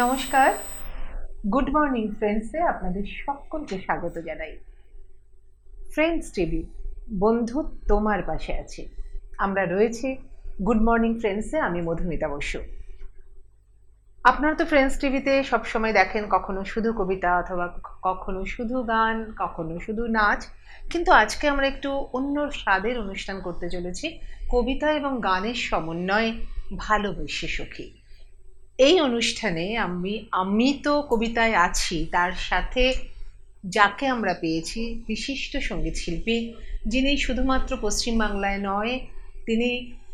নমস্কার, good morning ফ্রেন্ডসে আপনাদের সকলকে স্বাগত জানাই। ফ্রেন্ডস টিভি, বন্ধু তোমার পাশে আছি। আমরা রয়েছি গুড মর্নিং ফ্রেন্ডসে, আমি মধুমিতা বসু। আপনারা তো ফ্রেন্ডস টিভিতে সবসময় দেখেন কখনো শুধু কবিতা অথবা কখনো শুধু গান, কখনো শুধু নাচ, কিন্তু আজকে আমরা একটু অন্য স্বাদের অনুষ্ঠান করতে চলেছি। কবিতা এবং গানের সমন্বয়ে ভালোবেসে সখী। এই অনুষ্ঠানে আমি তো কবিতায় আছি, তার সাথে যাকে আমরা পেয়েছি বিশিষ্ট সঙ্গীত শিল্পী, যিনি শুধুমাত্র পশ্চিমবাংলায় নয়, তিনি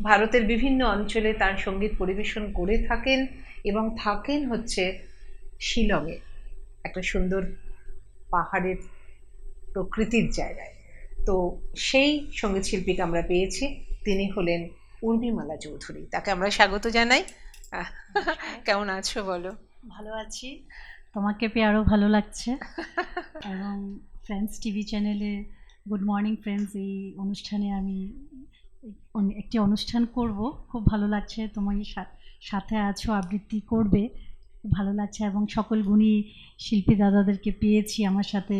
ভারতের বিভিন্ন অঞ্চলে তার সঙ্গীত পরিবেশন করে থাকেন এবং থাকেন হচ্ছে শিলংয়ে, একটা সুন্দর পাহাড়ের প্রকৃতির জায়গায়। তো সেই সঙ্গীত শিল্পীকে আমরা পেয়েছি, তিনি হলেন উর্মিমালা চৌধুরী। তাকে আমরা স্বাগত জানাই। কেমন আছো বলো? ভালো আছি, তোমাকে পেয়ে আরও ভালো লাগছে। এবং ফ্রেন্ডস টিভি চ্যানেলে গুড মর্নিং ফ্রেন্ডস এই অনুষ্ঠানে আমি একটি অনুষ্ঠান করব, খুব ভালো লাগছে। তোমার সাথে আছো, আবৃত্তি করবে, ভালো লাগছে। এবং সকল গুণী শিল্পী দাদাদেরকে পেয়েছি আমার সাথে,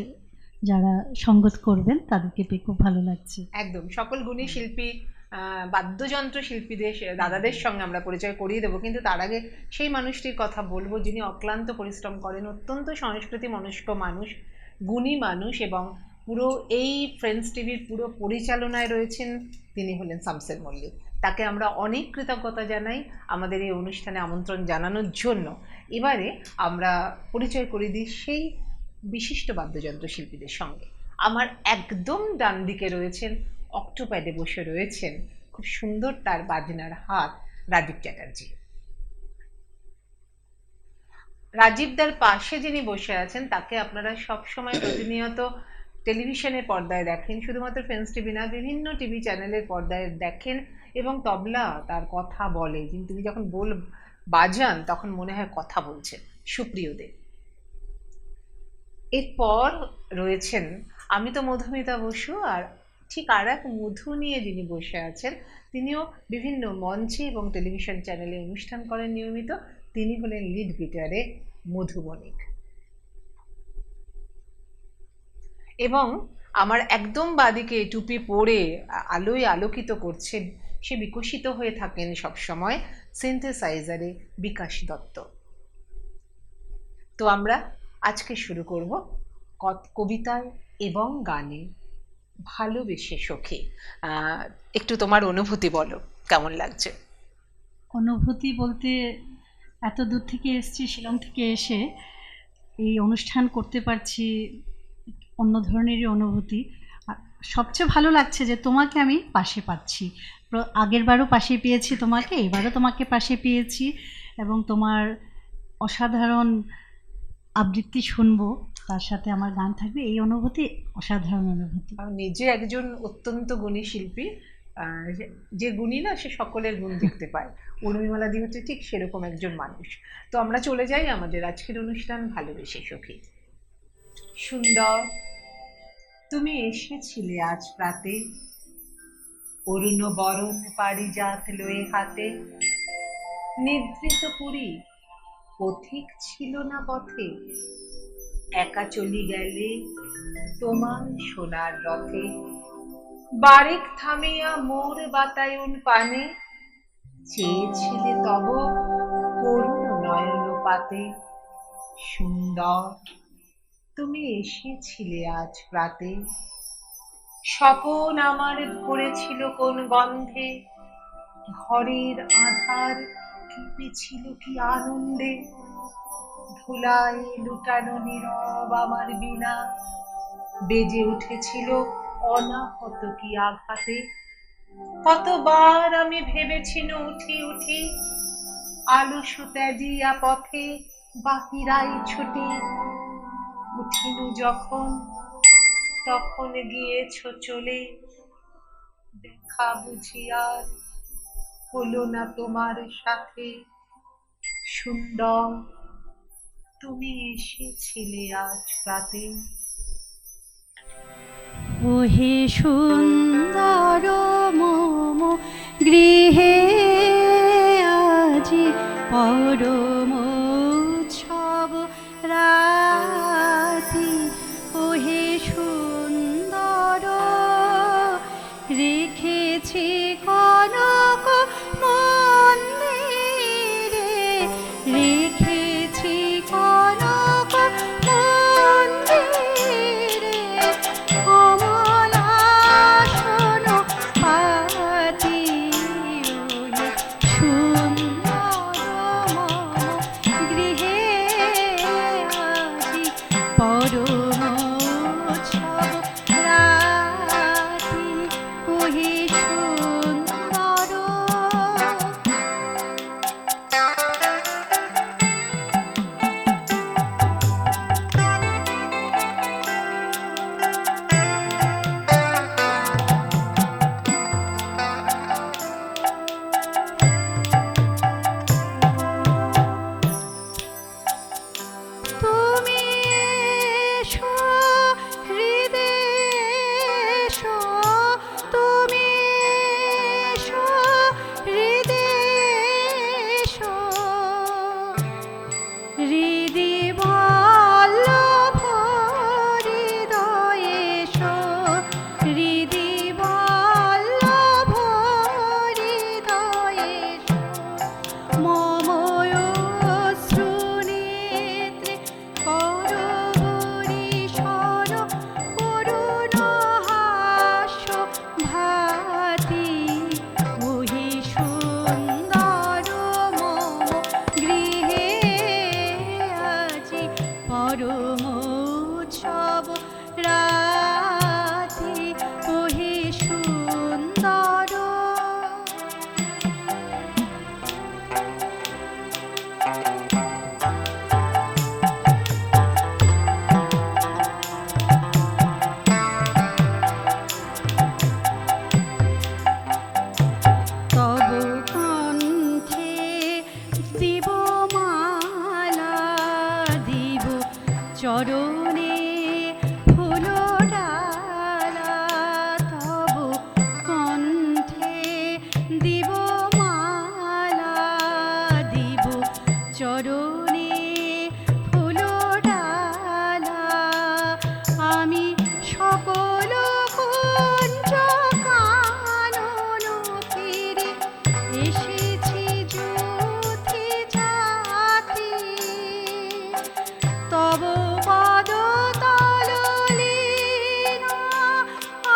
যারা সঙ্গত করবেন তাদেরকে পেয়ে খুব ভালো লাগছে। একদম, সকল গুণী শিল্পী বাদ্যযন্ত্র শিল্পীদের দাদাদের সঙ্গে আমরা পরিচয় করিয়ে দেবো, কিন্তু তার আগে সেই মানুষটির কথা বলবো যিনি অক্লান্ত পরিশ্রম করেন, অত্যন্ত সংস্কৃতি মনস্ক মানুষ, গুণী মানুষ, এবং পুরো এই ফ্রেন্ডস টিভির পুরো পরিচালনায় রয়েছেন। তিনি হলেন শামসের মল্লিক। তাকে আমরা অনেক কৃতজ্ঞতা জানাই আমাদের এই অনুষ্ঠানে আমন্ত্রণ জানানোর জন্য। এবারে আমরা পরিচয় করিয়ে দিই সেই বিশিষ্ট বাদ্যযন্ত্র শিল্পীদের সঙ্গে। আমার একদম ডান দিকে রয়েছেন, অক্টোপ্যাডে বসে রয়েছেন, খুব সুন্দর তার বাজনার হাত, রাজীব চ্যাটার্জি। রাজীবদার পাশে যিনি বসে আছেন তাকে আপনারা সবসময় প্রতিনিয়ত টেলিভিশনের পর্দায় দেখেন, শুধুমাত্র ফ্রেন্ডস টিভি না, বিভিন্ন টিভি চ্যানেলের পর্দায় দেখেন, এবং তবলা তার কথা বলে, কিন্তু তিনি যখন বাজান তখন মনে হয় কথা বলছেন, সুপ্রিয় দে। এরপর রয়েছেন আমি তো মধুমিতা বসু, আর ঠিক আর এক মধু নিয়ে যিনি বসে আছেন, তিনিও বিভিন্ন মঞ্চে এবং টেলিভিশন চ্যানেলে অনুষ্ঠান করেন নিয়মিত। তিনি হলেন লিড গিটারে মধু বণিক। এবং আমার একদম বাদিকে টুপি পরে আলোয় আলোকিত করছে, সে বিকশিত হয়ে থাকেন সবসময় সিনথেসাইজারে, বিকাশ দত্ত। তো আমরা আজকে শুরু করব কবিতায় এবং গানে ভালোবেসে সখী। একটু তোমার অনুভূতি বলো, কেমন লাগছে? অনুভূতি বলতে, এত দূর থেকে এসেছি, শিলং থেকে এসে এই অনুষ্ঠান করতে পারছি, অন্য ধরনেরই অনুভূতি। সবচেয়ে ভালো লাগছে যে তোমাকে আমি পাশে পাচ্ছি। আগের বারও পাশে পেয়েছি তোমাকে, এবারও তোমাকে পাশে পেয়েছি, এবং তোমার অসাধারণ আবৃত্তি শুনবো, তার সাথে আমার গান থাকবে, এই অনুভূতি অসাধারণ অনুভূতি। আমি নিজে একজন অত্যন্ত গুণী শিল্পী, যে গুণী না সে সকলের গুণ দেখতে পায়। উর্মিমালাদি হচ্ছে ঠিক সেরকম একজন মানুষ। তো আমরা চলে যাই আমাদের আজকের অনুষ্ঠান ভালোবেসে সখী। সুন্দর, তুমি এসেছিলে আজ প্রাতে, অরুণ বরণ পারিজাত লয়ে হাতে, নিদ্রিত পুরী পথিক ছিল না পথে, একা চলি গেলে তোমার সোনার রথে, বারেক থামিয়া মোর বাতায়ন পানে, চেয়েছিলে তব করুণ নয়ন পাতে। সুন্দর, তুমি এসেছিলে আজ প্রাতে, স্বপন আমার ভরেছিল কোন গন্ধে, ঘরের আধার কেঁপেছিল কি আনন্দে, ধুলায় লুটানো নীরব আমার বীণা, বেজে উঠেছিল অনাহত কি আঘাতে। কতবার আমি ভেবেছিল উঠি উঠি, আলস ত্যাজিয়া পথে বাহিরাই ছুটি, উঠিনু যখন তখন গিয়েছ চলে, দেখা বুঝি আর হলো না তোমার সাথে। সুন্দর, তুমি এসেছিলে আজ রাতে। ওহে সুন্দর মম গৃহে আজি পরম পরম উৎসব রাতে ওহে সুন্দর তব কণ্ঠে দিব মালা দিব চরণে ফুল ডালা তব কণ্ঠে দিব মালা দিব চরণে ফুল ডালা আমি সকল কুঞ্জ কানন ফিরে এসেছি যুথি জাতি তব পদ তললীনা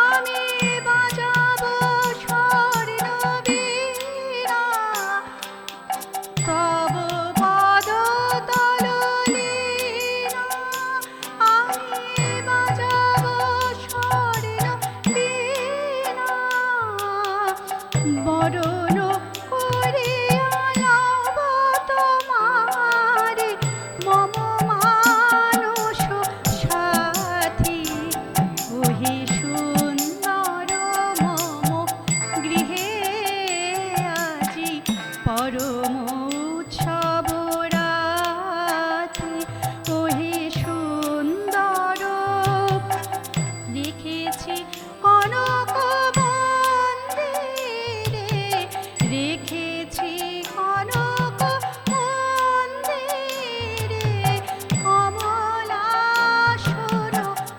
আমি বাজাব স্বর্ণবীণা তব পদ তললীনা আমি বাজাব স্বর্ণবীণা বরণ করিয়া লব তোমারে মম মানস সাথী ওহে সুন্দর মম গৃহে আজি পরম উৎসব রাতি ওহে সুন্দর লিখেছি কনক মন্দিরে রেখেছি কনক মন্দিরে কমলাসন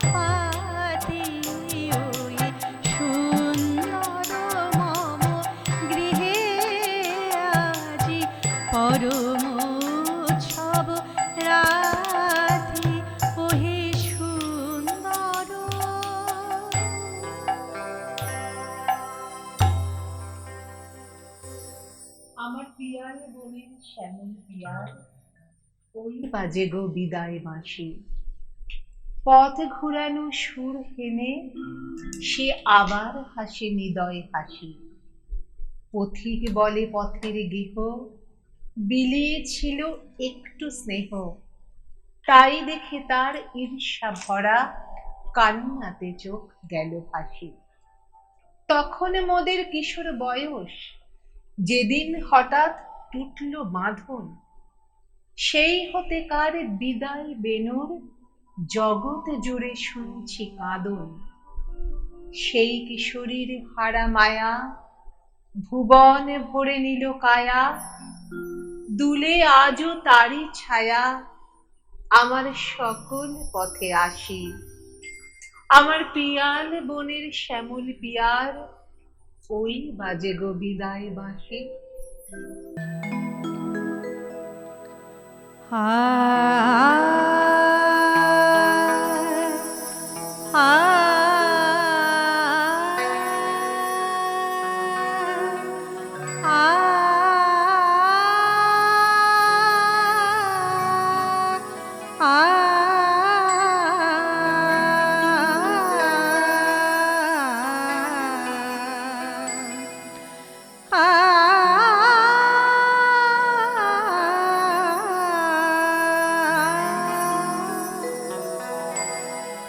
পাতি ওই সুন্দর মম গৃহে আজি পরম উৎসব রাতি ওহে সুন্দর আমার পিয়ার বনের শ্যামল পিয়ার ওই বাজে গো বিদায় বাঁশি পথ ঘুরানো সুর হেনে সে আবার হাসে নিদয় হাসি পথিক বলে পথের গেহ বিলিয়েছিল একটু স্নেহ তাই দেখে তার ঈর্ষা ভরা কান্নাতে চোখ গেল ভাসি তখন মোদের কিশোর বয়স যেদিন হঠাৎ টুটল বাঁধন সেই হতে কার বিদায় বেনুর জগৎ জুড়ে শুনছি কাঁদন সেই কিশোরীর হারা মায়া ভুবন ভরে নিল কায়া দুলে আজও তারই ছায়া আমার সকল পথে আসি আমার পিয়াল বনের শ্যামল পিয়ার ওই বাজে গো বিদায় বাঁশি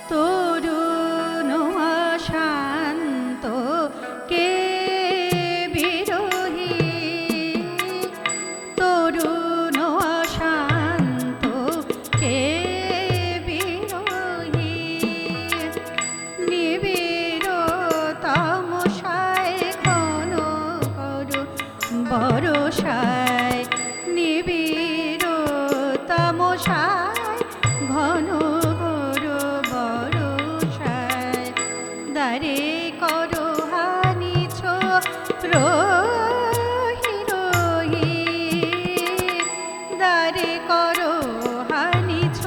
তরুণ শান্ত কে বিরোহী তরুণ শান্ত কে বিরোহী নিবিড় তামশায় ঘন করো বরসায় নিবিড় তামশায় ঘন করো বরসায় দারে করো হানিছ রোহি রোহি দারে করো হানিছ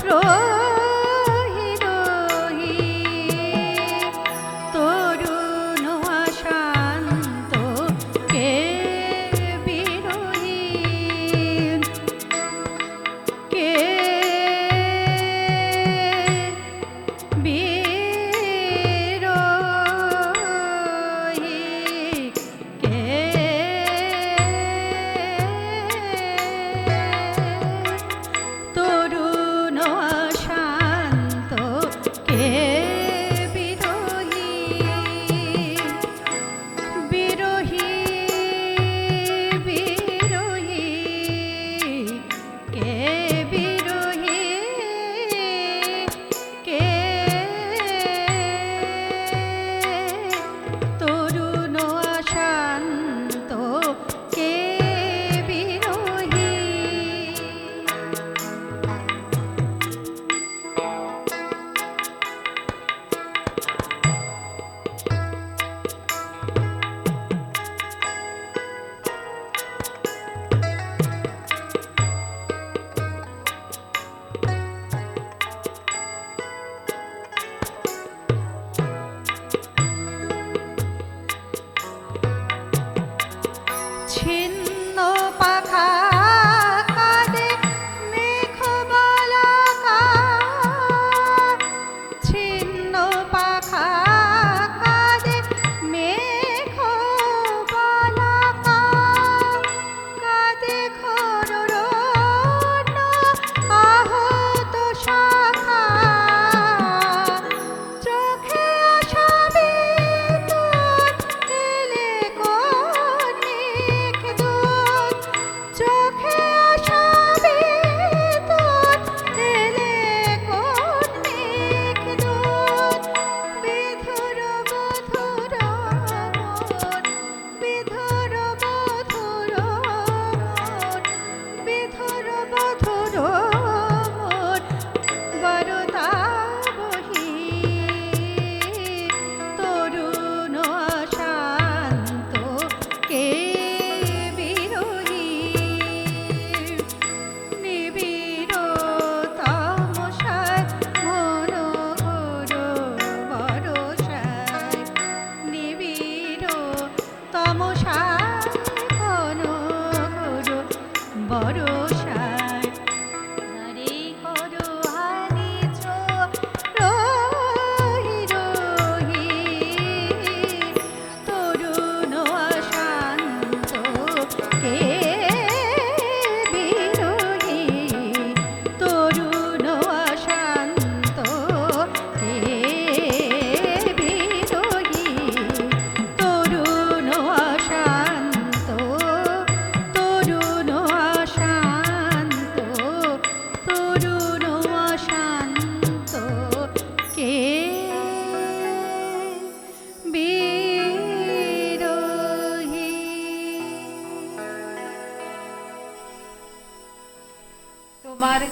রোহি রোহি তরুণ শান্ত কে বিরোহী কে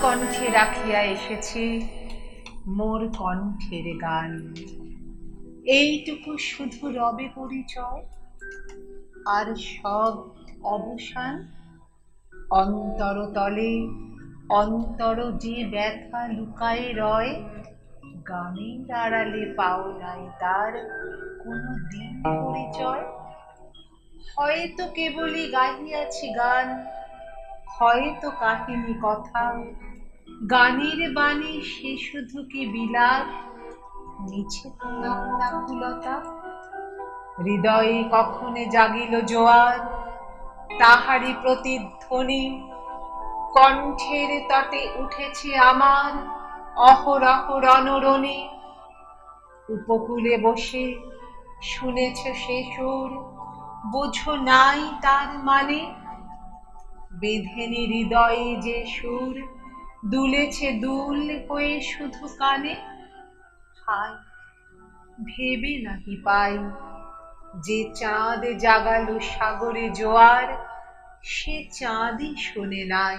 কণ্ঠে রাখিয়া এসেছি মোর কণ্ঠের গান। এইটুকু শুধু রবে পরিচয়, আর সব অবসান। অন্তরতলে অন্তর যে ব্যথা লুকায়ে রয়, গানের আড়ালে পাও নাই তার কোনো দিন পরিচয়। হয়তো কেবলই গাহিয়াছি গান, হয়তো কাহিনী কথা, গানের বাণী সে শুধু কি বিলাস, মিছে আকুলতা। হৃদয়ে কখনে জাগিল জোয়ার, তাহারি প্রতিধ্বনি কণ্ঠের তটে উঠেছে আমার অহরহ রণরণি। উপকূলে বসে শুনেছ সে সুর, বোঝো নাই তার মানে। বেঁধেনি হৃদয়ে যে সুর, দুলেছে দুল হয়ে শুধু কানে। হায় ভেবে নাহি পাই, যে চাঁদ জাগালো সাগরে জোয়ার, সে চাঁদই শোনে নাই।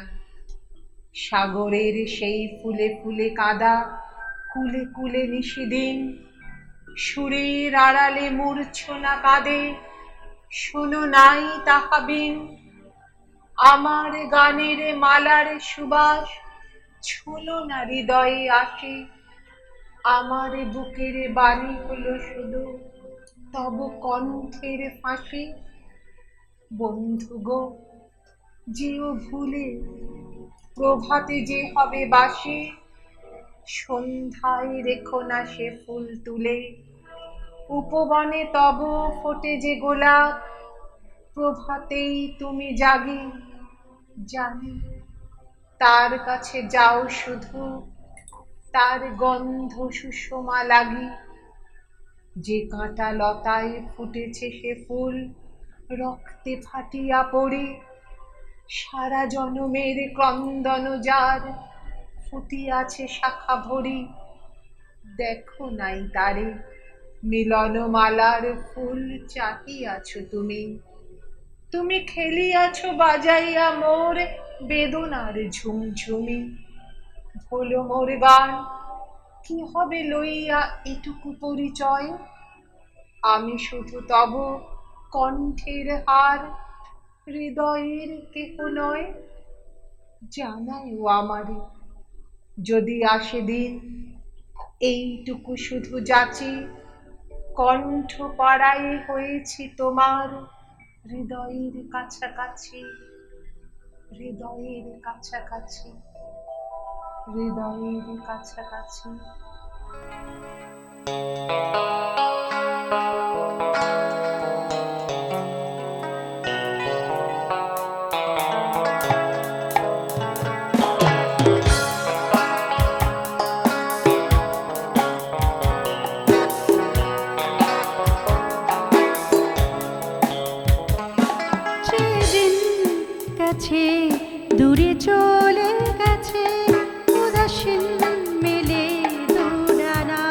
সাগরের সেই ফুলে ফুলে কাদা, কুলে কুলে নিশিদিন, সুরের আড়ালে মূর্ছনা কাঁদে, শোনো নাই তাহা বিন। আমার গানের মালার সুবাস ছুঁলো না হৃদয়ে আসে, আমার বুকের বাণী হলো শুধু তব কণ্ঠের ফাঁসি। বন্ধু গো, যেও ভুলে প্রভাতে যে হবে বাসি, সন্ধ্যায় রেখো না সে ফুল তুলে। উপবনে তব ফোটে যে গোলাপ, প্রভাতেই তুমি জাগি। জানি তার কাছে যাও শুধু তার গন্ধ সুষমা লাগি। যে কাঁটা লতায় ফুটেছে সে ফুল রক্তে ফাটিয়া পড়ে, সারা জনমের ক্রন্দন যার ফুটিয়াছে শাখা ভরি। দেখো নাই তারে মিলন মালার ফুল চাহিয়াছ তুমি, তুমি খেলিয়াছ বাজাইয়া মোর বেদনার ঝুমঝুমি। হলো মোর গান, কি হবে লইয়া এটুকু পরিচয়। আমি শুধু তব কণ্ঠের হার, হৃদয়ের কেহ নয়। জানাইও আমারে যদি আসে দিন, এইটুকু শুধু যাচি, কণ্ঠ পাড়াই হয়েছি তোমার হৃদয়ের কাছাকাছি। হৃদয়ের কাছাকাছি, হৃদয়ের কাছাকাছি। সেদিন কাছে দূরে চলে গেছে উদাসীন মেলে দুডানা,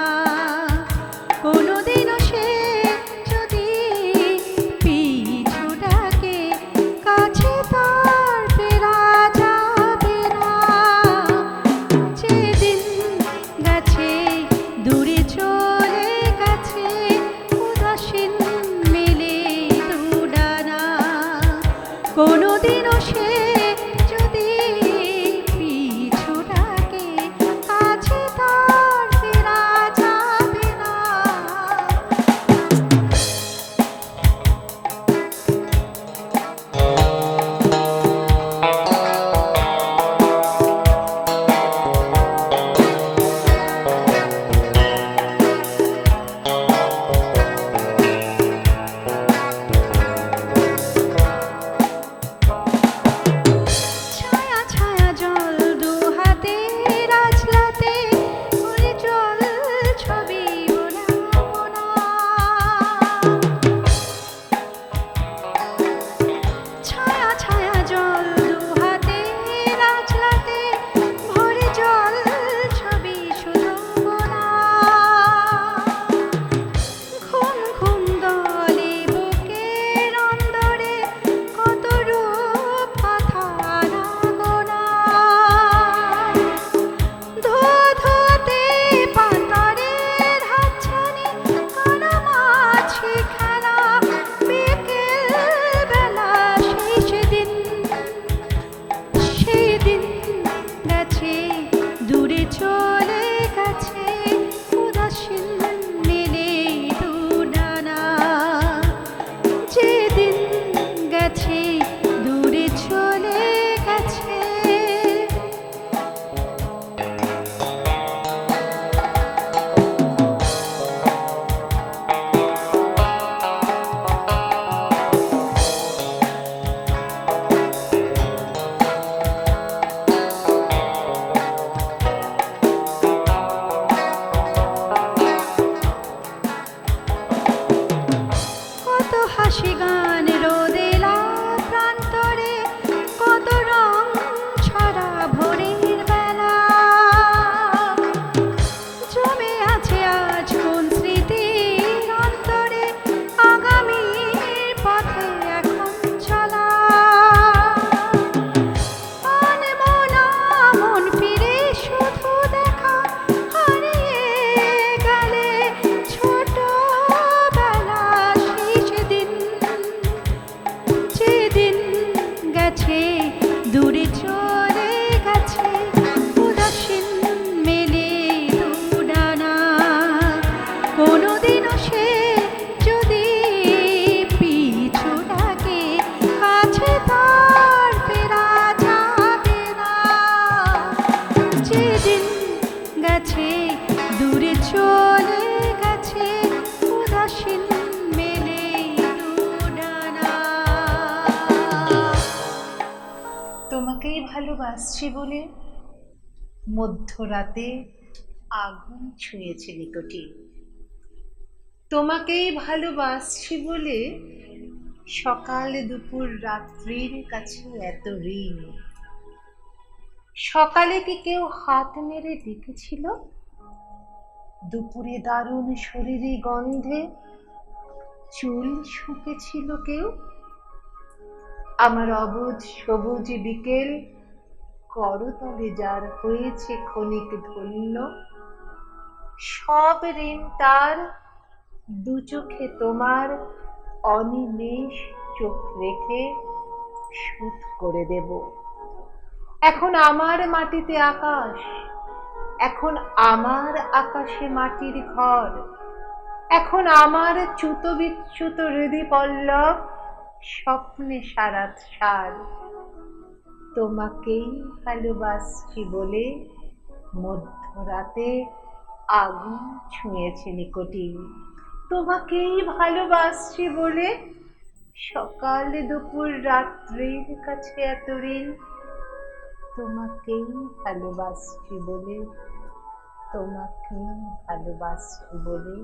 গেছে দূরে চলে গেছে উদাসীন মেলে দুডানা যেদিন গেছে দূরে চলে গেছে কত হাসি গান রোদেলা প্রান্তরে কত রং ছড়া ভোরের বেলা জমে আছে আজ কোন স্মৃতির অন্তরে আগামীর পথে এখন চলা আনবো না মন ফিরে শুধু দেখা হারিয়ে গেলে ছোটবেলা শেষ দিন যেদিন গেছে দূরে চলে গেছে উদাসীন মেলে দুডানা কোনোদিনও সে যদি পিছু ডাকে কাছে তার ফেরা যাবে না যেদিন গেছে দূরে চলে গেছে উদাসীন মেলে দুডানা তোমাকেই ভালোবাসছি বলে মধ্যরাতে আগুন ছুঁয়েছে নিকটে। তোমাকেই ভালোবাসছি বলে সকাল দুপুর রাত্রির কাছে এত ঋণ। সকালে কি কেউ হাত নেড়ে ডেকেছিল? দুপুরে দারুণ শরীরে গন্ধে চুল শুকেছিল কেউ? আমার অবুঝ সবুজ বিকেল করতলে যার হয়েছে ক্ষণিক ধন্য সব ঋণ তার দু চোখে তোমার অনিমেষ চোখ রেখে শোধ করে দেব। এখন আমার মাটিতে আকাশ, এখন আমার আকাশে মাটির ঘর, এখন আমার চ্যুত বিচ্যুত হৃদি পল্লব স্বপ্নে সারাত সার। তোমাকেই ভালোবাসছি বলে মধ্যরাতে আগুন ছুঁয়েছে নিকটে। তোমাকেই ভালোবাসছি বলে সকাল দুপুর রাত্রির কাছে এত ঋণ। তোমাকেই ভালোবাসছি বলে, তোমাকেই ভালোবাসছি বলে।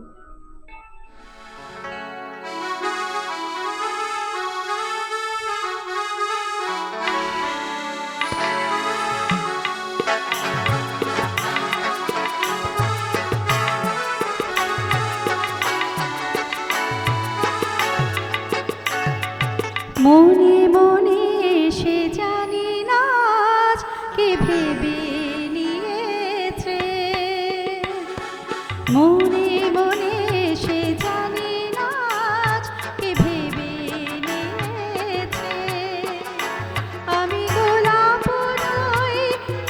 মনে মনে সে জানি না আজ কে ভেবে নিয়েছে মনে মনে সে জানি না আজ কে ভেবে নিয়েছে আমি গোলাপ নই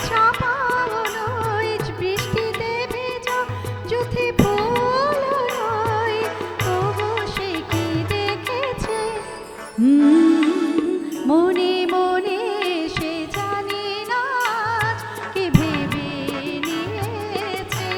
চাপাও নই বৃষ্টিতে ভেজা যুথি ফুল নই তবু সে কি দেখেছে মনে মনে সে জানি না কে ভেবে নিয়েছে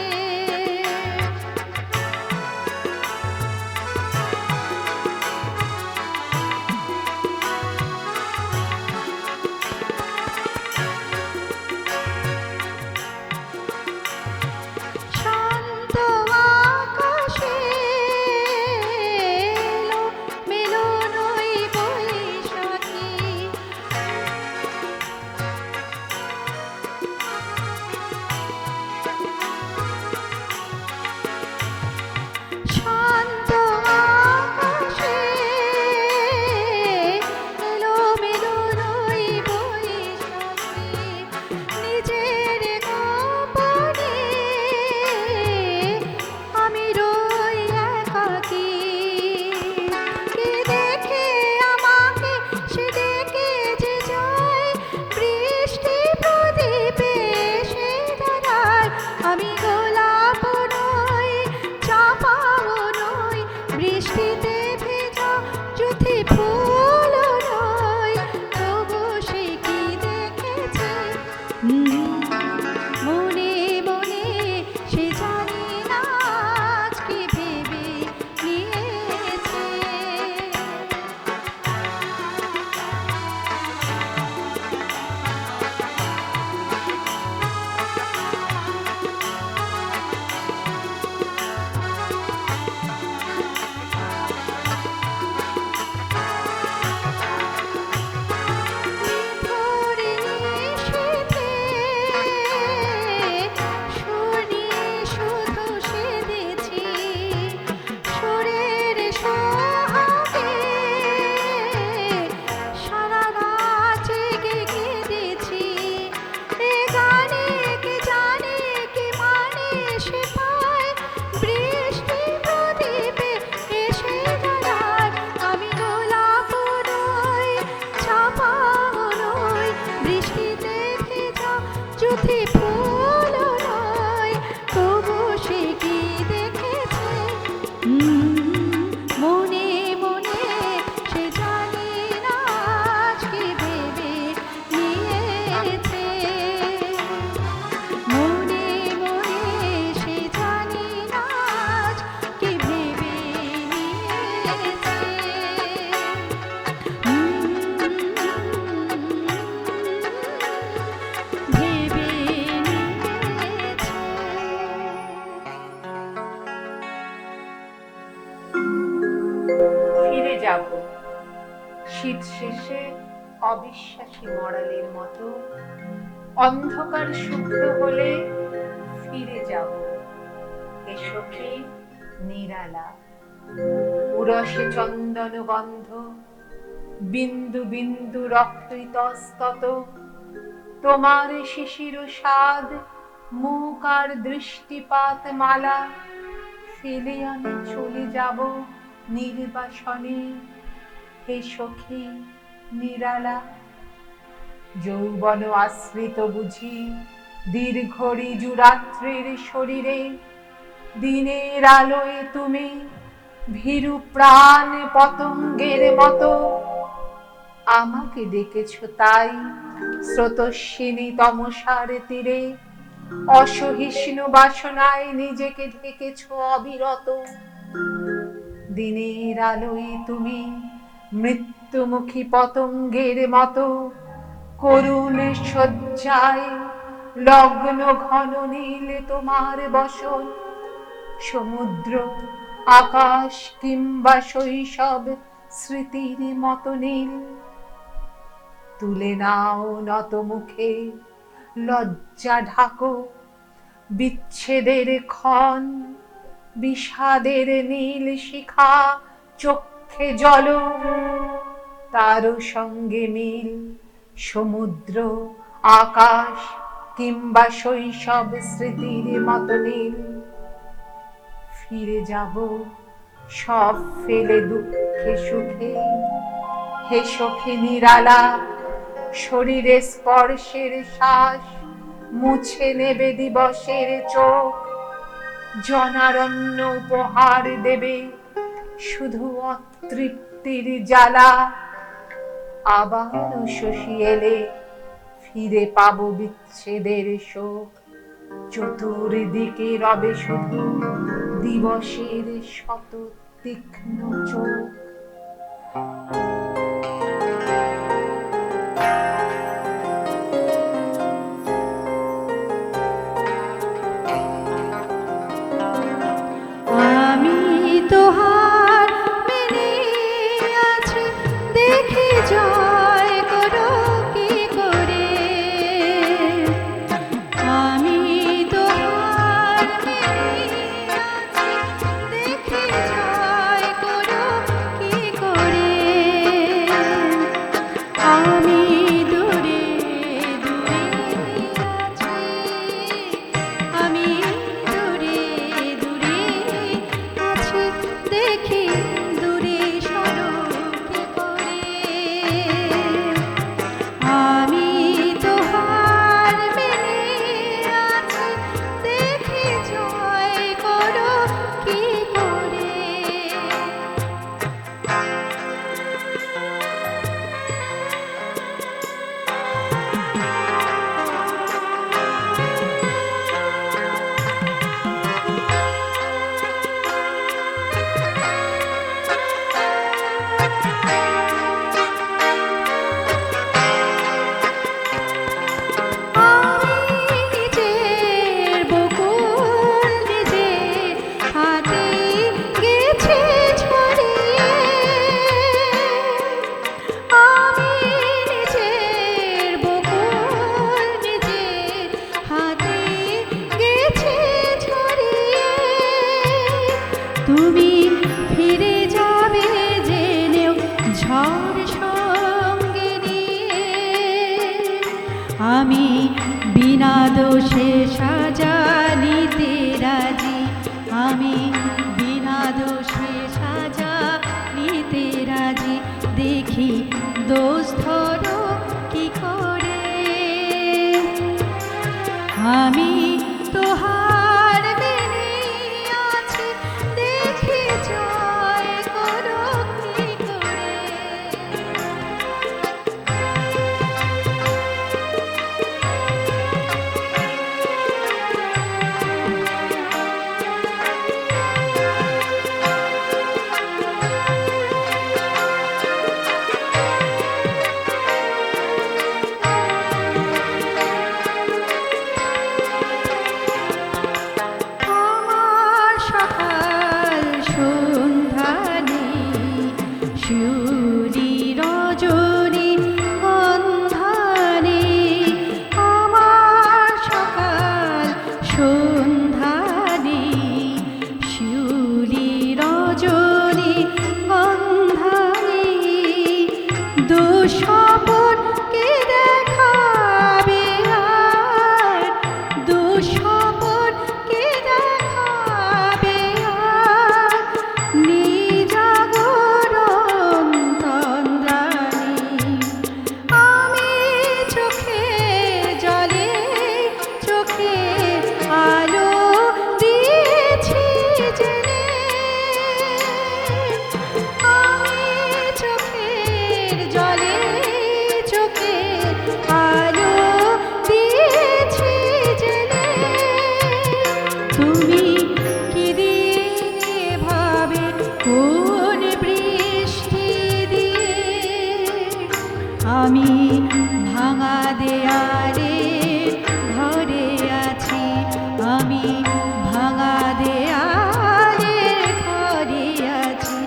ফুলও নয়, তবু সে কি দেখেছে? মনে মনে সে জানি না আজ কি ভেবে নিয়েছে। মনে মনে সে জানি না আজ কি ভেবে নিয়েছে। ভেবে নিয়েছে। ফিরে যাব শীত শেষে অবিশ্বাসী মরালের মতো, অন্ধকার শুভ্র হলে ফিরে যাব এ সখী নিরালা। উরসে চন্দন গন্ধ, বিন্দু বিন্দু রক্ত ইতস্তত, তোমার শিশির স্বাদ মুখ আর দৃষ্টিপাত মালা। ফেলে আমি চলে যাব নির্বাসনে হে সখী নিরালা। যৌবন আশ্রিত বুঝি দীর্ঘ ঋজু রাত্রির শরীরে, দিনের আলোয় তুমি ভীরু প্রাণ পতঙ্গের মতো। আমাকে ডেকেছ তাই স্রোতস্বিনী তমসার তীরে, অসহিষ্ণু বাসনায় নিজেকে ঢেকেছ অবিরত। দিনের আলোয় তুমি মৃত্যুমুখী পতঙ্গের মতো, করুণ শয্যায় লগ্ন ঘন নীল তোমার বসন। সমুদ্র আকাশ কিংবা শৈশব স্মৃতির মতো নীল। তুলে নাও নত মুখে লজ্জা ঢাকো, বিচ্ছেদের ক্ষণ বিষাদের নীল শিখা চক্ষে জল। তারও সঙ্গে মিল সমুদ্র আকাশ কিংবা শৈশব স্মৃতির মতো নীল। ফিরে যাব সব ফেলে দুঃখে সুখে হে সখী নিরালা। শরীরে স্পর্শের শ্বাস মুছে নেবে দিবসের চোখ, জনারণ্য উপহার দেবে শুধু অতৃপ্তির জ্বালা। আবার শশী এলে ফিরে পাবো বিচ্ছেদের শোক, চতুর্দিকে রবে শুধু দিবসের শত তীক্ষ্ণ চোখ। আমি তোহার মেনে আছি, দেখে জয় করো কি করে। আমি তোহার মেনে আছি, দেখে জয় করো কি করে। আমি দূরে দূরে আছি, আমি দূরে দূরে আছি, দেখি দূরে সরো কি করে। আমি তোহার মেনে আছি, দেখি জয় করো কি করে। আমি নিজের বকুল নিজে হাতে গেছে ছড়িয়ে। আমি নিজের বকুল নিজে হাতে গেছে ছড়িয়ে। তুমি ফিরে যাবে জেনেও ঝড় সঙ্গে নিয়ে। আমি বিনা দোষে সাজা নিতে রাজি, আমি বিনা দোষে সাজা নিতে রাজি। দেখি দোষ ধরো কি করে। আমি তোহার মেনে আছি, দেখি জয় করো কি করে। আমার সকাল সন্ধ্যা নেই, শিউলি রজনী গন্ধা নেই। আমার সকাল সন্ধ্যা নেই, শিউলি রজনী গন্ধা নেই। দুঃস্বপন কে দেখাবে আর, দুঃস্বপন কে দেখাবে আর, নিজাগরণ তন্দ্রানি। আমি চোখে জলে চোখে আলো দিয়েছি জেনে, আমি চোখের জলে চোখে আলো দিয়েছি জেনে। তুমি কি দিয়ে ভাবে কোন বৃষ্টি দিয়ে, আমি ভাঙা দেয়ালে ঘরে আছি, আমি ভাঙা দেয়ালে ঘরে আছি,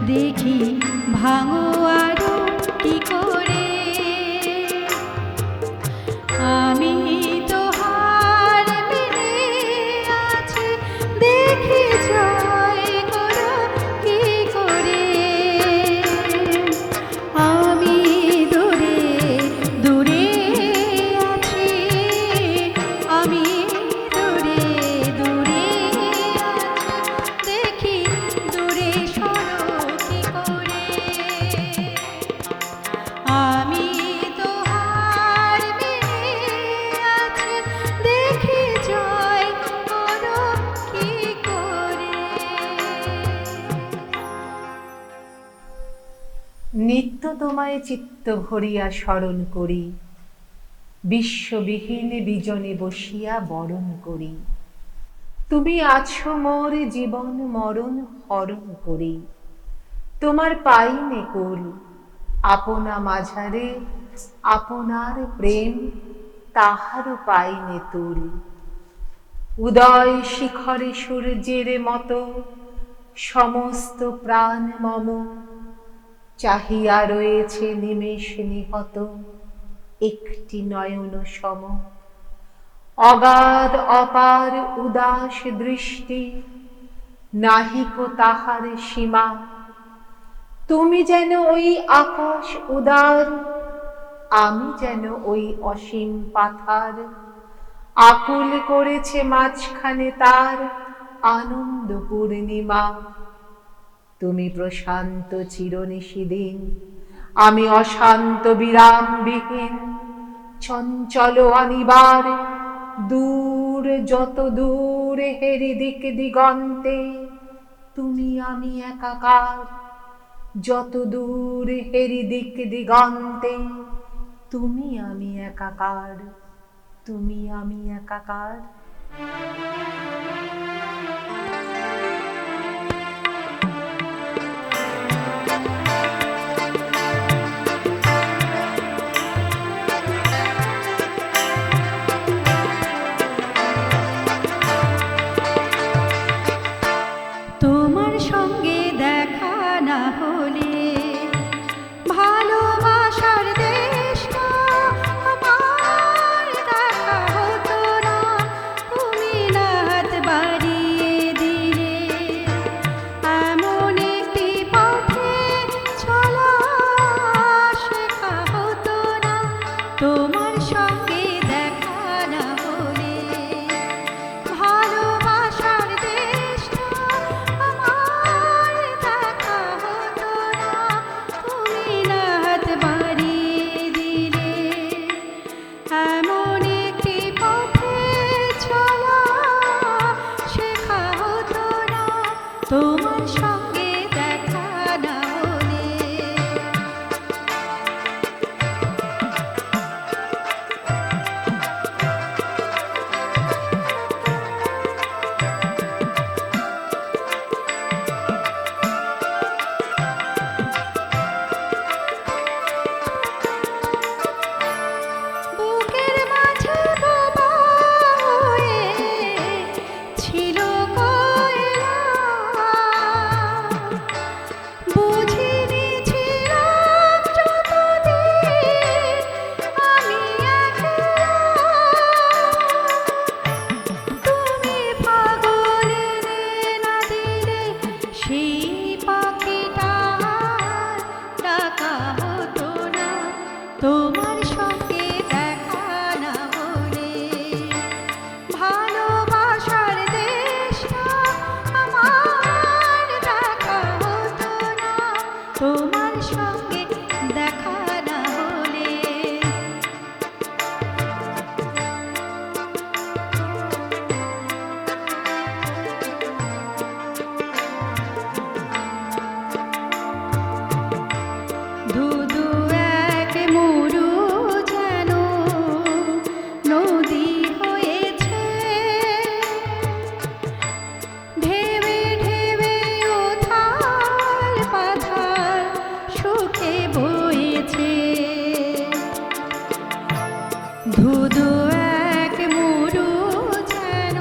দেখি ভাঙো আরো কি করে। আমি তোহার মেনে আছি, দেখি জয় করো কি করে। আমি দূরে দূরে আছি, আমি দূরে দূরে আছি, দেখি দূরে সরো কি করে। আমি তোহার মেনে আছি, দেখি জয় করো কি করে। নিত্য তোমায় চিত্ত ভরিয়া স্মরণ করি, বিশ্ববিহীন বিজনে বসিয়া বরণ করি। তুমি আছো মোর জীবন মরণ হরণ করি, তোমার পাইনে কুল। আপনা মাঝারে আপনার প্রেম, তাহারও পাইনে তুল। উদয় শিখরে সূর্যের মতো সমস্ত প্রাণ মম, চাহিয়া রয়েছে নিমেষ নিহত একটি নয়ন সম। অগাধ অপার উদাস দৃষ্টি, নাহিক তাহার সীমা। তুমি যেন ওই আকাশ উদার, আমি যেন ওই অসীম পাথার। আকুল করেছে মাঝখানে তার আনন্দ পূর্ণিমা। তুমি প্রশান্ত চিরনিশিদিন, আমি অশান্ত বিরামবিহীন। চঞ্চল অনিবার দূর যত দূর হেরি দিক দিগন্তে, তুমি আমি একাকার। যত দূর হেরি দিক দিগন্তে, তুমি আমি একাকার, তুমি আমি একাকার। তোমার সঙ্গে দেখা না হলে ভালোবাসার দেশটা আমার দেখা হতো না। তুমি না তোমার সঙ্গে দেখা না হলে। বুকের মাঝে বোবা হয়ে ছিল কয়লা, বুঝিনি ছিলাম যতদিন আমি একলা। তুমি পাগল এনে না দিলে সেই পাখিটা ডাকা হতো না, তোমার সঙ্গে দেখা না হলে। ভালোবাসার দেশটা আমার দেখা হতো না, তোমার সঙ্গে দেখা না হলে। ধুধু এক মরু যেন নদী হয়েছে, ঢেবে ঢেবে উথাল পাথাল সুখে বয়েছে। ধুধু এক মরু যেন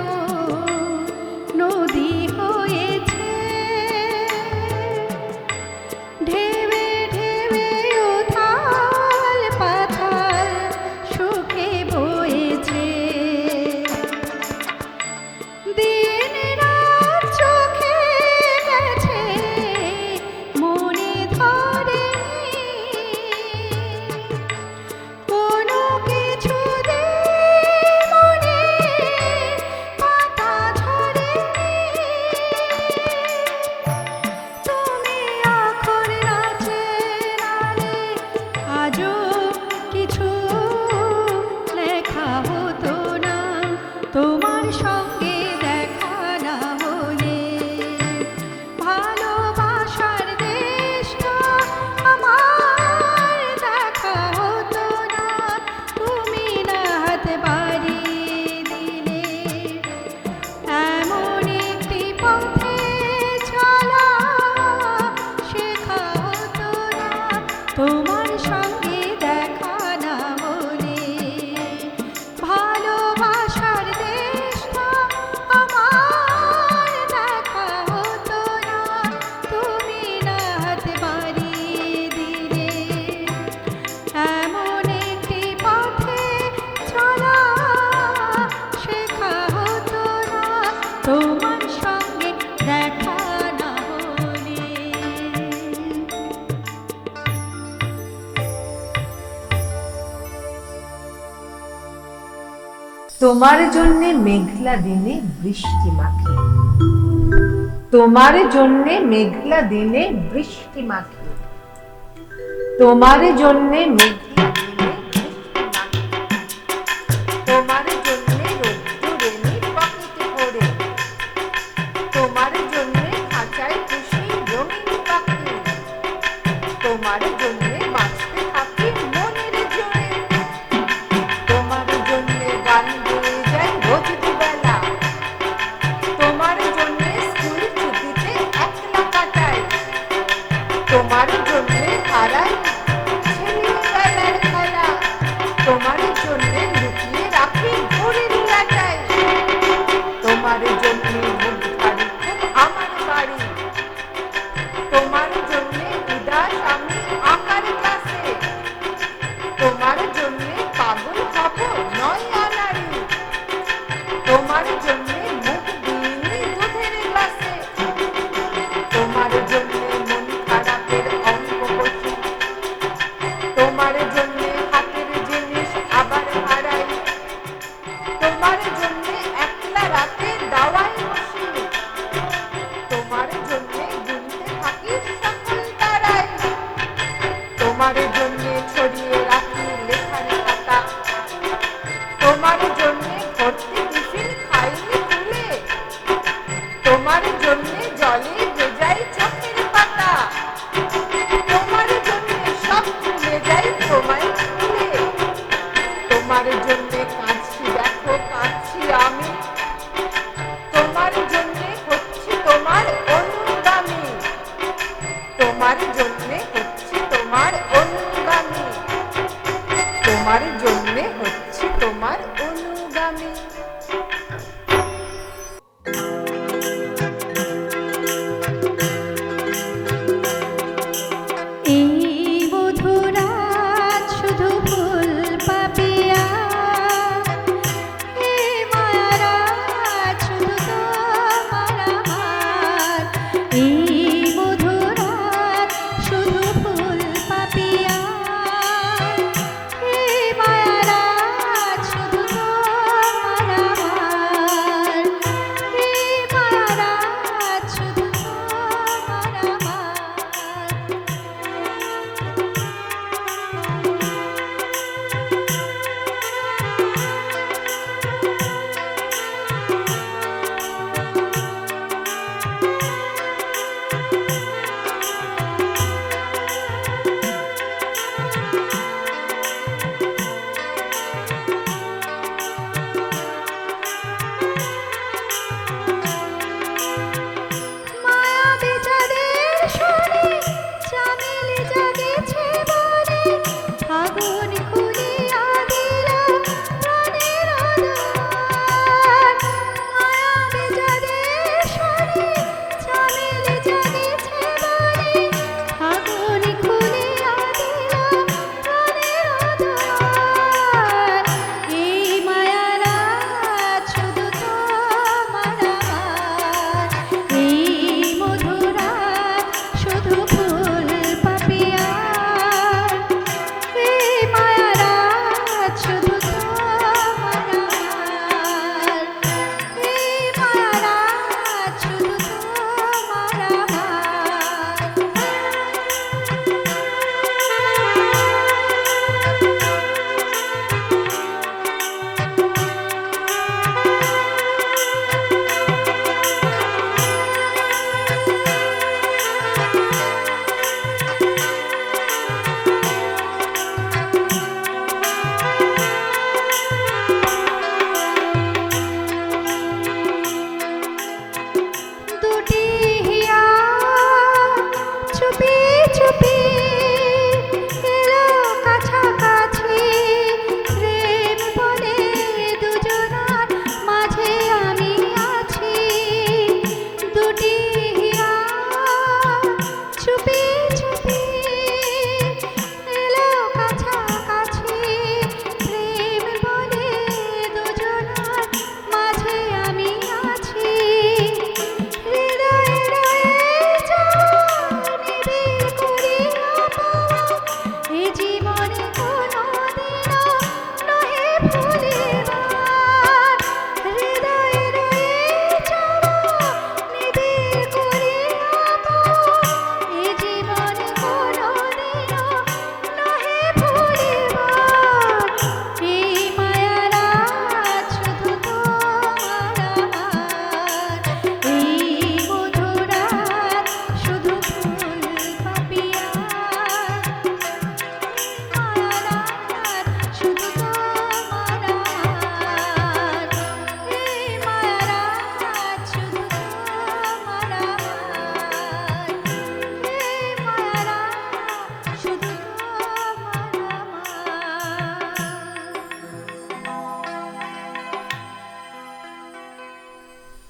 নদী হয়েছে, ঢেবে ঢেবে উথাল পাথাল সুখে বয়েছে। দিন রাত চোখে গেছে মনে ধরেনি, কোনো কিছুতে মনে পাতা ঝরেনি। তুমি আখর নাচে নালে আজও কিছু লেখা হতো না, তোমার সঙ্গে দেখা না হলে। ভালোবাসার দেশটা আমার দেখা হতো না, তুমি না হাত বাড়িয়ে দিলে। এমন একটি পথে চলা শেখা হতো না, তোমার সঙ্গে দেখা না হলে। ভালোবাসার দেশটা আমার দেখা হতো না, তুমি না হাত বাড়িয়ে দিলে। এমন একটি পথে চলা শেখা হতো না, তোমার সঙ্গে দেখা না হলে। তোমার জন্যে মেঘলা দিনে বৃষ্টি মাখে, তোমার জন্যে মেঘলা দিনে বৃষ্টি মাখে, তোমার জন্যে মেঘলা দিনে বৃষ্টি মাখে, তোমার জন্যে রোদ্দুর এনে পকেটে ভরে, তোমার জন্যে খাঁচায় খুশি রঙিন পাখি, তোমার জন্যে বাঁচতে থাকি মনের জোরে, তোমার জন্যে গান গেয়ে যাই রোজ দুবেলা, তোমার জন্যে স্কুল ছুটিতে একলা কাটাই, তোমার জন্যে হারাই ছেলেবেলার খেলা, তোমার জন্যে লুকিয়ে রাখি ভোরের লাটাই, তোমার জন্যে মুখ ধারি খুব আমার বাড়ি, তোমার জন্যে উদাস আমি আঁকার ক্লাসে, তোমার জন্যে পাগল হব নয় আনাড়ি, তোমার জন্যে মুখ দিইনি দুধের গ্লাসে, তোমার জন্যে মন খারাপের অঙ্ক কষি, তোমার জন্যে হাতের জিনিস আবার হারাই, তোমার জন্যে একলা রাতে দাওয়ায় বসি, তোমার জন্যে গুনতে থাকি সকল তারাই, তোমার জন্যে ছড়িয়ে রাখি লেখার খাতা, তোমার জন্যে ভর্তি টিফিন খাইনি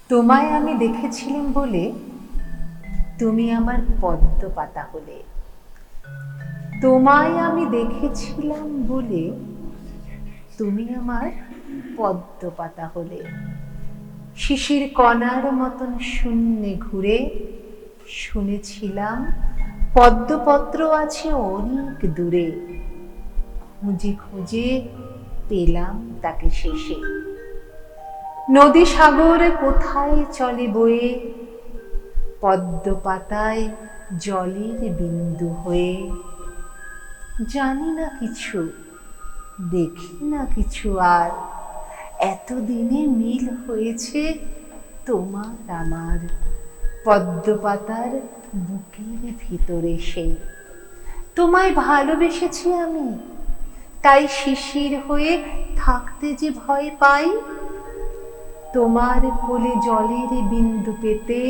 তোমায় আমি দেখেছিলাম বলে তুমি আমার পদ্ম পাতা হলে, তোমায় আমি দেখেছিলাম বলে তুমি আমার পদ্ম পাতা হলে। শিশির কণার মতন শূন্যে ঘুরে শুনেছিলাম পদ্মপত্র আছে অনেক দূরে। খুঁজে খুঁজে পেলাম তাকে শেষে। নদী সাগর কোথায় চলে বয়ে, পদ্ম পাতায় জলের বিন্দু হয়ে। জানি না কিছু, দেখি না কিছু আর, এতদিনে মিল হয়েছে তোমার আমার পদ্ম পাতার বুকের ভিতরে সে। তোমায় ভালোবেসেছি আমি, তাই শিশির হয়ে থাকতে যে ভয় পাই। তোমার কোলে জলের বিন্দু পেতে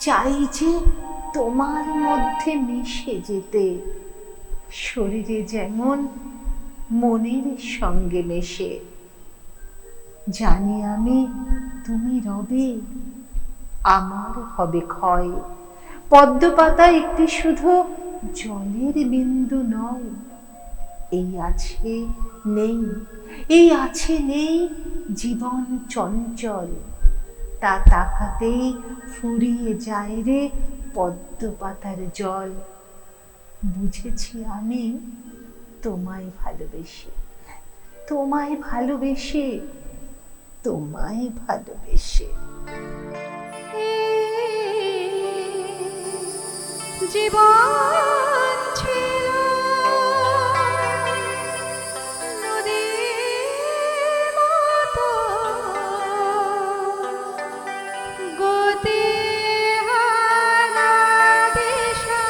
চাই যে তোমার মধ্যে মিশে যেতে, শরীরে যেমন মনের সঙ্গে মেশে। জানি আমি তুমি রবে, আমার হবে ক্ষয়। পদ্ম পাতা একটি শুধু জলের বিন্দু নয়, এই আছে নেই, এই আছে নেই জীবন চঞ্চল। তা তাকাতেই ফুরিয়ে যায় রে পদ্ম পাতার জল। বুঝেছি আমি তোমায় ভালোবেসে, তোমায় ভালোবেসে, তোমায় ভালোবেসে। জীবন ছিল নদীর মতো গতিহারা দিশা।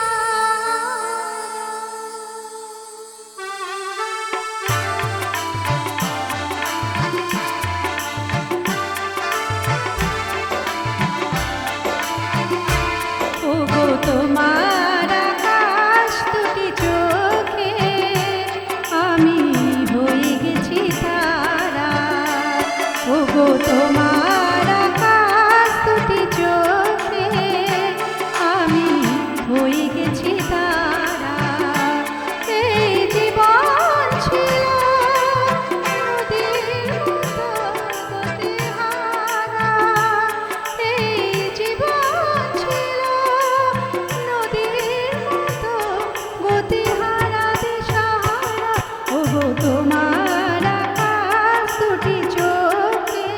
ওগো তোমার আকাশ দুটি চোখে আমি হয়ে গেছি তারা। ওগো তোমার আকাশ দুটি চোখে আমি হয়ে গেছি তারা। এই জীবন ছিল নদীর মতো গতিহারা, এই জীবন ছিল নদীর মতো গতিহারা দিশাহারা। ওগো তোমার আকাশ দুটি চোখে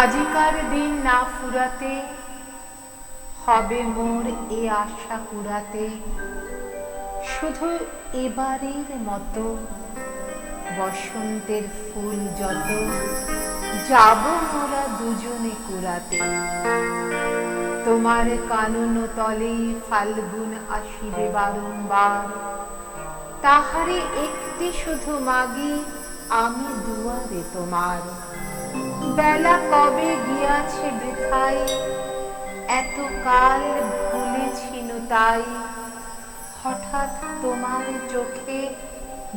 আজিকার দিন না ফুরাতে হবে মোর এ আশা কুড়াতে, শুধু এবারের মতো বসন্তের ফুল যত যাব মোরা দুজনে কুড়াতে। তোমার কানন তলে ফাল্গুন আসিবে বারংবার, তাহারে একটি শুধু মাগি আমি দুয়ারে তোমার। বেলা কবে গিয়াছে বৃথায়, এত কাল ভুলেছিল তাই, হঠাৎ তোমার চোখে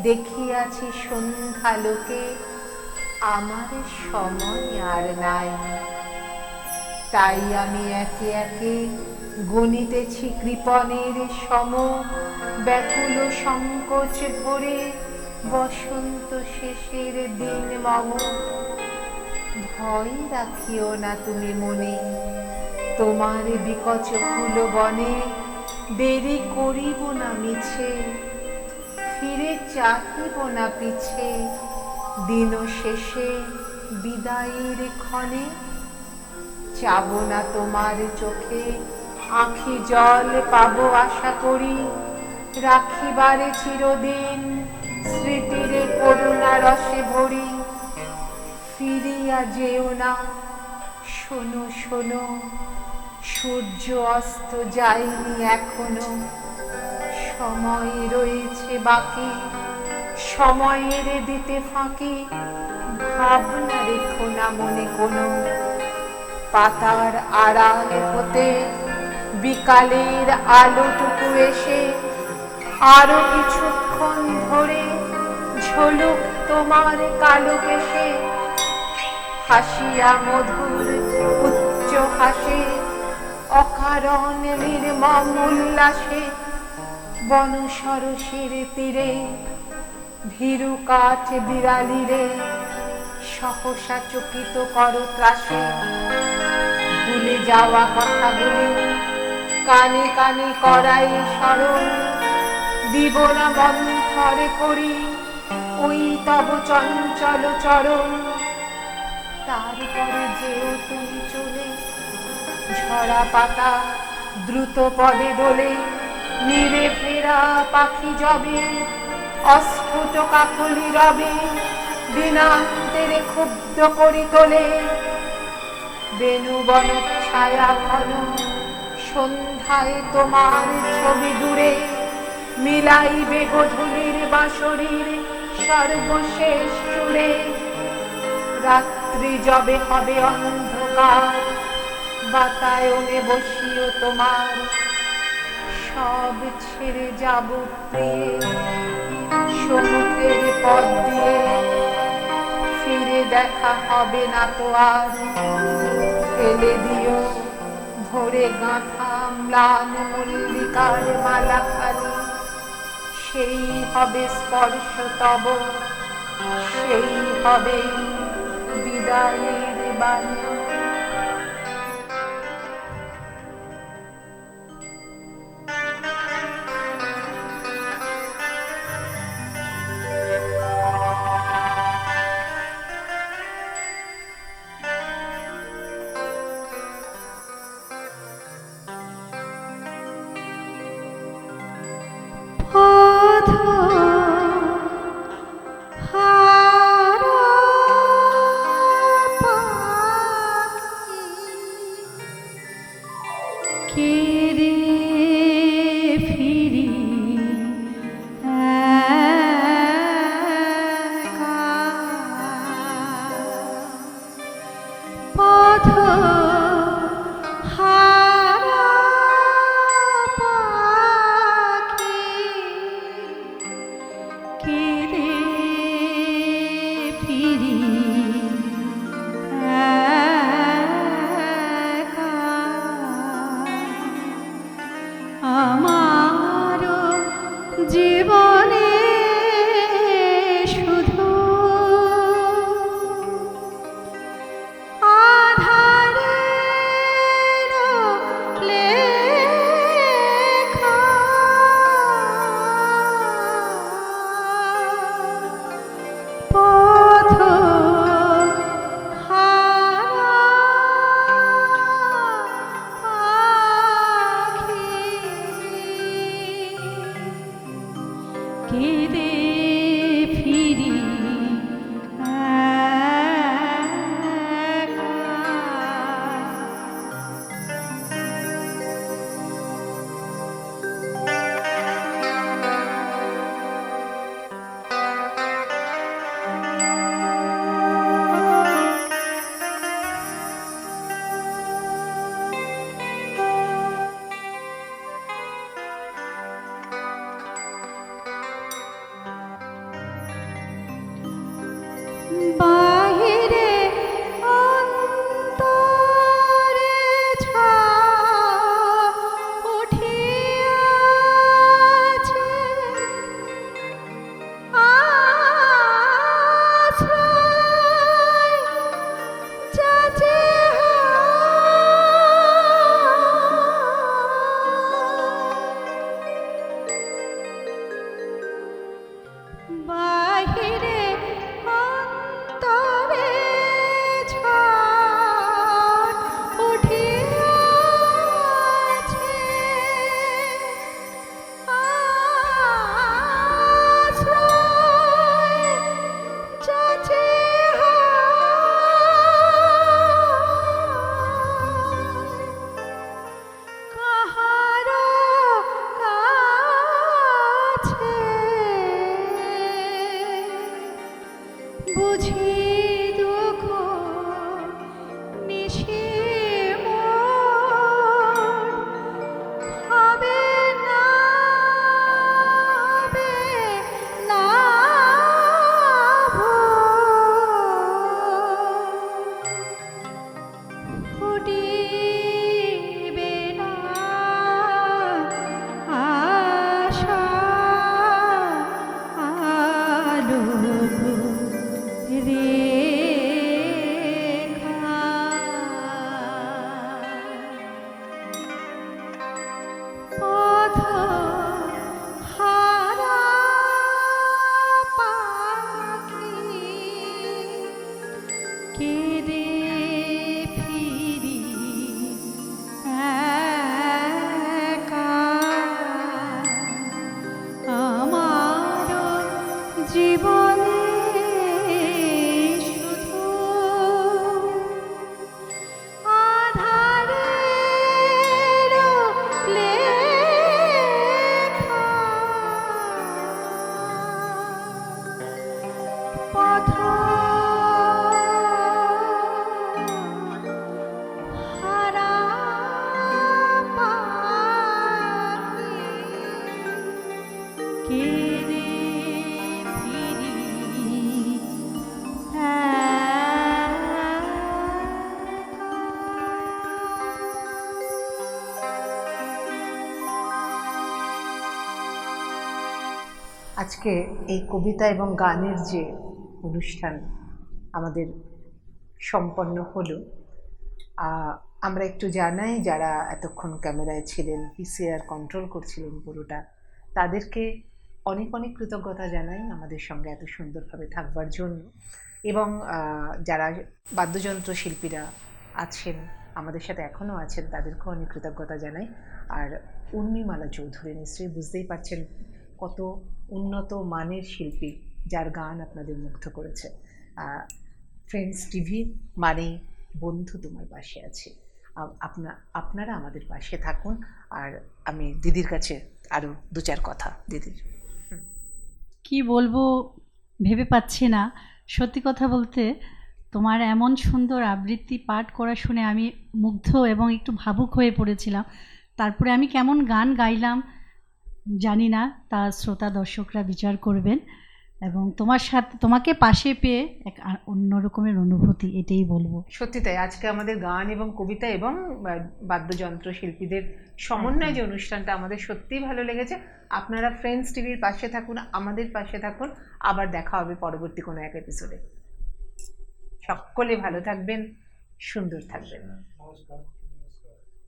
দেখিয়াছি সন্ধ্যালোকে, আমার সময় আর নাই। তাই আমি একে একে গণিতেছি কৃপণের সম, ব্যাকুল সংকোচ ভরে বসন্ত শেষের দিন মম। ভয় রাখিও না তুমি মনে, তোমার বিকচ ফুল বনে দেরি করিব না মিছে, ফিরে চাহিব না পিছে দিন শেষে বিদায়ের ক্ষণে। যাব না তোমার চোখে আঁখি জল পাবো আশা করি, রাখিবারে চিরদিন স্মৃতিরে করুণা রসে ভরি। ফিরিয়া যেও না, শোনো শোনো, সূর্য অস্ত যায়নি এখনো, সময় রয়েছে বাকি, সময়ের দিতে ফাঁকি। ভাবনা রেখো না মনে কোনো, পাতার আড়াল হতে বিকালের আলোটুকু এসে আরো কিছুক্ষণ ধরে ঝলুক তোমার কালো কেশে। হাসিয়া মধুর উচ্চ হাসে অকারণ নির্মম উল্লাসে, বন সরসের তীরে ভীরু কাঠ বিড়ালিরে সহসা চকিত কর ত্রাসে। ভুলে যাওয়া কথাগুলি কানে কানে করাই স্মরণ, দিব না মন্থর করি ওই তব চঞ্চল চরণ। তারপরে যেও তুমি চলে, ঝরা পাতা দ্রুত পদে দোলে, নীরে ফেরা পাখি যবে অস্ফুট কাকলি রবে, দিনান্তেরে ক্ষুব্ধ করি তোলে। বেনু বন ছায়া ঘন সন্ধ্যায় তোমার ছবি দূরে, মিলাইবে গধূলির বাঁশরীর সর্বশেষ সুরে। রাত্রি যবে হবে অন্ধকার, বাতায়নে বসিও তোমার, সব ছেড়ে যাব প্রিয়ে সমুখের পথ দিয়ে। ফিরে দেখা হবে না তো আর, ফেলে দিও ভোরে গাঁথা ম্লান মল্লিকার মালা খানি। সেই হবে স্পর্শ তব, সেই হবে বিদায়ের বাণী। কেঁদে ফিরি একা আমারও জীবনে শুধু আধারের লেখা পথ হারা পাখি কেঁদে ফিরি আজকে এই কবিতা এবং গানের যে অনুষ্ঠান আমাদের সম্পন্ন হলো, আমরা একটু জানাই যারা এতক্ষণ ক্যামেরায় ছিলেন, পিসিআর কন্ট্রোল করছিলেন পুরোটা, তাদেরকে অনেক অনেক কৃতজ্ঞতা জানাই আমাদের সঙ্গে এত সুন্দরভাবে থাকবার জন্য। এবং যারা বাদ্যযন্ত্র শিল্পীরা আছেন, আমাদের সাথে এখনও আছেন, তাদেরকেও অনেক কৃতজ্ঞতা জানাই। আর উর্মিমালা চৌধুরী, নিশ্চয়ই বুঝতেই পারছেন কত উন্নত মানের শিল্পী, যার গান আপনাদের মুগ্ধ করেছে। ফ্রেন্ডস টিভি মানেই বন্ধু তোমার পাশে আছে। আপনারা আমাদের পাশে থাকুন। আর আমি দিদির কাছে আরও দু চার কথা দিদির। কি বলবো ভেবে পাচ্ছি না। সত্যি কথা বলতে, তোমার এমন সুন্দর আবৃত্তি পাঠ করা শুনে আমি মুগ্ধ এবং একটু ভাবুক হয়ে পড়েছিলাম। তারপরে আমি কেমন গান গাইলাম জানি না, তা শ্রোতা দর্শকরা বিচার করবেন। এবং তোমাকে পাশে পেয়ে এক অন্য রকমের অনুভূতি, এটাই বলবো। সত্যি তাই, আজকে আমাদের গান এবং কবিতা এবং বাদ্যযন্ত্র শিল্পীদের সমন্বয় যে অনুষ্ঠানটা, আমাদের সত্যিই ভালো লেগেছে। আপনারা ফ্রেন্ডস টিভির পাশে থাকুন, আমাদের পাশে থাকুন। আবার দেখা হবে পরবর্তী কোনো এক এপিসোডে। সকলে ভালো থাকবেন, সুন্দর থাকবেন। নমস্কার।